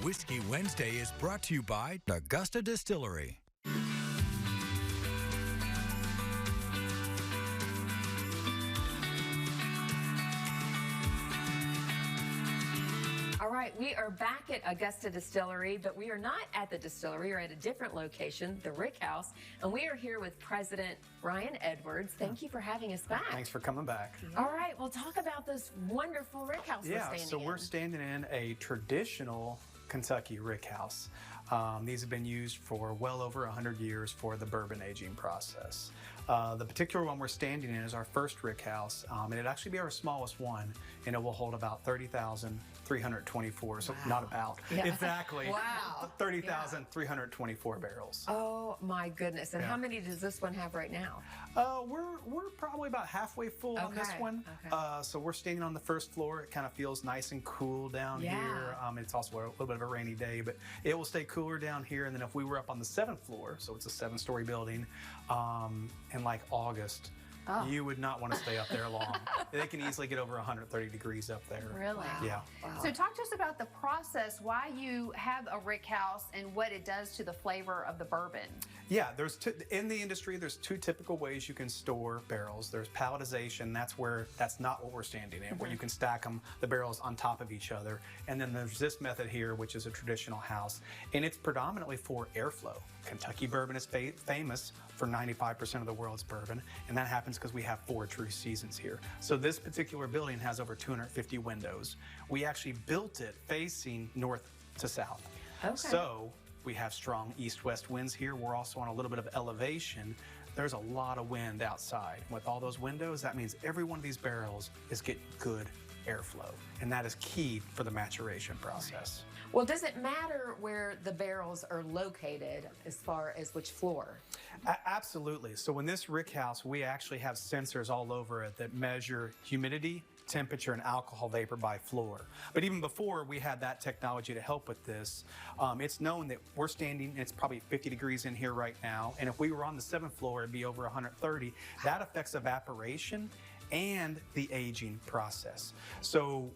Whiskey Wednesday is brought to you by Augusta Distillery. All right, we are back at Augusta Distillery, but we are not at the distillery. We're at a different location, the Rick House, and we are here with President Brian Edwards. Thank you for having us back. Thanks for coming back. All right, well, talk about this wonderful Rick House we're standing in. So we're standing in a traditional Kentucky Rick House. These have been used for well over 100 years for the bourbon aging process. The particular one we're standing in is our first Rick House, and it'd actually be our smallest one, and it will hold about 30,324, so not about, exactly, Wow. 30,324 barrels. Oh my goodness, and how many does this one have right now? We're probably about halfway full on this one. So we're standing on the first floor. It kind of feels nice and cool down here. It's also a little bit of a rainy day, but it will stay cooler down here. And then if we were up on the 7th floor, so it's a 7-story building, in like August, you would not want to stay up there long. They can easily get over 130 degrees up there. Really? Yeah. Wow. So talk to us about the process, why you have a Rick House and what it does to the flavor of the bourbon. Yeah, in the industry, there's two typical ways you can store barrels. There's palletization, that's not what we're standing in, where you can stack the barrels on top of each other. And then there's this method here, which is a traditional house, and it's predominantly for airflow. Kentucky bourbon is famous for 95% of the world's bourbon, and that happens because we have 4 true seasons here. So this particular building has over 250 windows. We actually built it facing north to south. Okay. So we have strong east-west winds here. We're also on a little bit of elevation. There's a lot of wind outside. With all those windows, that means every one of these barrels is getting good airflow, and that is key for the maturation process. Well, does it matter where the barrels are located as far as which floor? Absolutely. So in this Rick House, we actually have sensors all over it that measure humidity, temperature, and alcohol vapor by floor. But even before we had that technology to help with this, it's known that we're standing, and it's probably 50 degrees in here right now, and if we were on the 7th floor, it'd be over 130. That affects evaporation and the aging process. So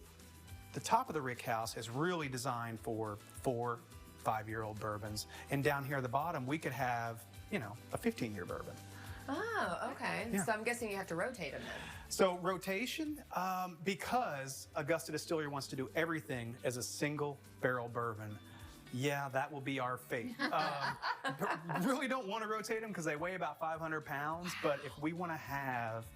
the top of the Rick House is really designed for 4, 5-year-old bourbons, and down here at the bottom, we could have, a 15-year bourbon. Oh, okay. Yeah. So I'm guessing you have to rotate them then. So rotation, because Augusta Distillery wants to do everything as a single barrel bourbon, yeah, that will be our fate. Really don't want to rotate them because they weigh about 500 pounds, but if we want to have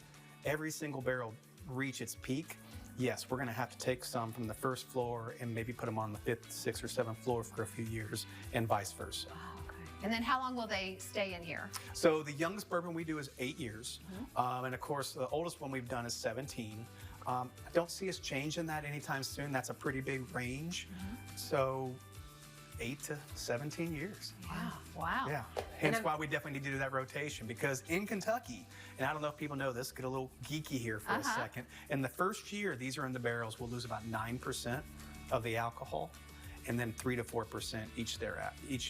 every single barrel reach its peak, yes, we're going to have to take some from the first floor and maybe put them on the 5th, 6th, or 7th floor for a few years, and vice versa. And then how long will they stay in here? So the youngest bourbon we do is 8 years. And of course, the oldest one we've done is 17. I don't see us changing that anytime soon. That's a pretty big range. So 8 to 17 years. Wow. Yeah. Hence why we definitely need to do that rotation, because in Kentucky, and I don't know if people know this, get a little geeky here for a second. In the first year these are in the barrels, we'll lose about 9% of the alcohol, and then 3 to 4% each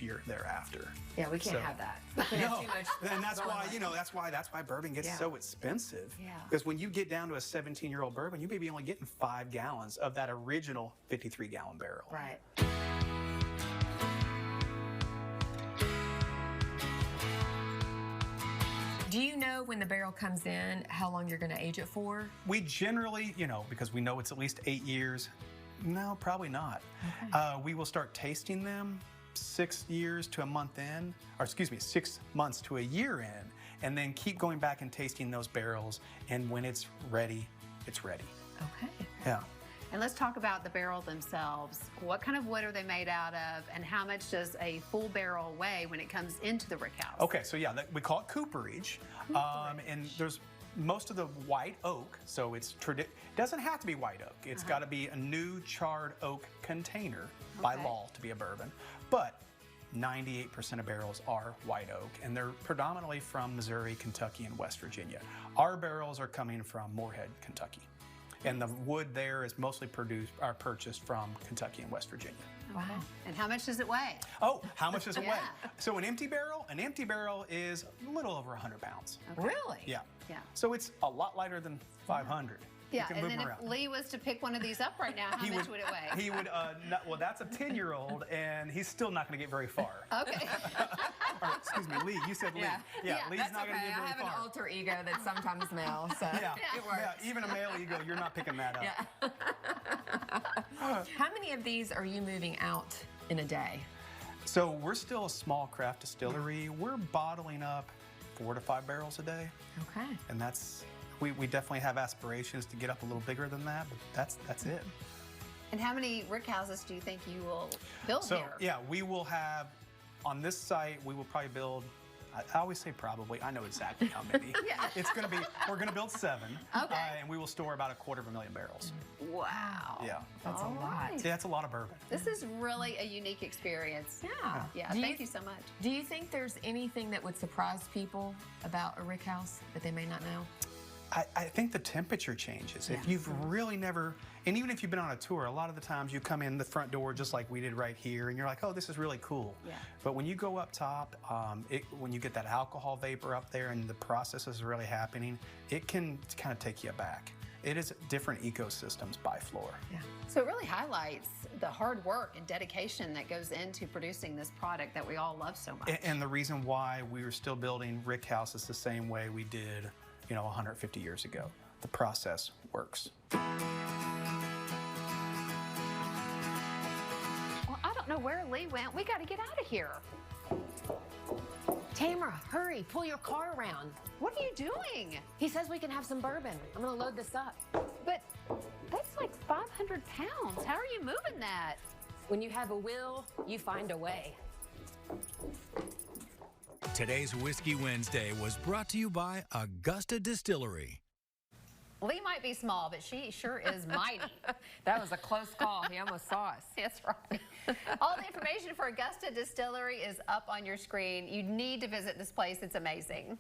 year thereafter. Yeah, we can't have that. We can't have too much. And that's why, that's why bourbon gets so expensive. Yeah. Because when you get down to a 17-year-old bourbon, you may be only getting 5 gallons of that original 53-gallon barrel. Right. Do you know when the barrel comes in, how long you're going to age it for? We generally, because we know it's at least 8 years, no, probably not. We will start tasting them 6 years to a month in, or excuse me, 6 months to a year in, and then keep going back and tasting those barrels, and when it's ready, it's ready. Okay. Yeah. And let's talk about the barrel themselves. What kind of wood are they made out of, and how much does a full barrel weigh when it comes into the Rick House? Okay, so yeah, we call it cooperage. And there's most of the white oak, so it doesn't have to be white oak. It's got to be a new charred oak container by law to be a bourbon. But 98% of barrels are white oak, and they're predominantly from Missouri, Kentucky, and West Virginia. Our barrels are coming from Morehead, Kentucky. And the wood there is mostly purchased from Kentucky and West Virginia. Wow. And how much does it weigh? Oh, how much does it weigh? So an empty barrel is a little over 100 pounds. Really? Yeah. Yeah. So it's a lot lighter than 500. You Yeah, can and move then them if around. Lee was to pick one of these up right now, how much would it weigh? He would, well, that's a 10-year-old, and he's still not going to get very far. Okay. Or, excuse me, Lee. You said Lee. Yeah, Lee's that's not going to okay. get I very have far. an alter ego that's sometimes male, so Yeah, it works. yeah, even a male ego, you're not picking that up. Yeah. How many of these are you moving out in a day? So we're still a small craft distillery. We're bottling up 4 to 5 barrels a day, Okay. and that's we definitely have aspirations to get up a little bigger than that, but that's it. And how many rick houses do you think you will build So here? yeah, we will have on this site. We will probably build. I always say probably. I know exactly how many. Yeah. It's going to be. We're going to build 7. Okay. And we will store about 250,000 barrels. Wow. Yeah. That's a All lot. right. Yeah, that's a lot of bourbon. This is really a unique experience. Yeah. Yeah, Do thank you so much. Do you think there's anything that would surprise people about a rick house that they may not know? I think the temperature changes. If Yeah. you've really never, and even if you've been on a tour, a lot of the times you come in the front door just like we did right here, and you're like, oh, this is really cool. Yeah. But when you go up top, when you get that alcohol vapor up there and the process is really happening, it can kind of take you aback. It is different ecosystems by floor. Yeah. So it really highlights the hard work and dedication that goes into producing this product that we all love so much. And the reason why we were still building rick houses the same way we did, 150 years ago. The process works. Well, I don't know where Lee went. We got to get out of here. Tamara, hurry, pull your car around. What are you doing? He says we can have some bourbon. I'm gonna load this up. But that's like 500 pounds. How are you moving that? When you have a will, you find a way. Today's Whiskey Wednesday was brought to you by Augusta Distillery. Lee might be small, but she sure is mighty. That was a close call. He almost saw us. That's right. All the information for Augusta Distillery is up on your screen. You need to visit this place. It's amazing.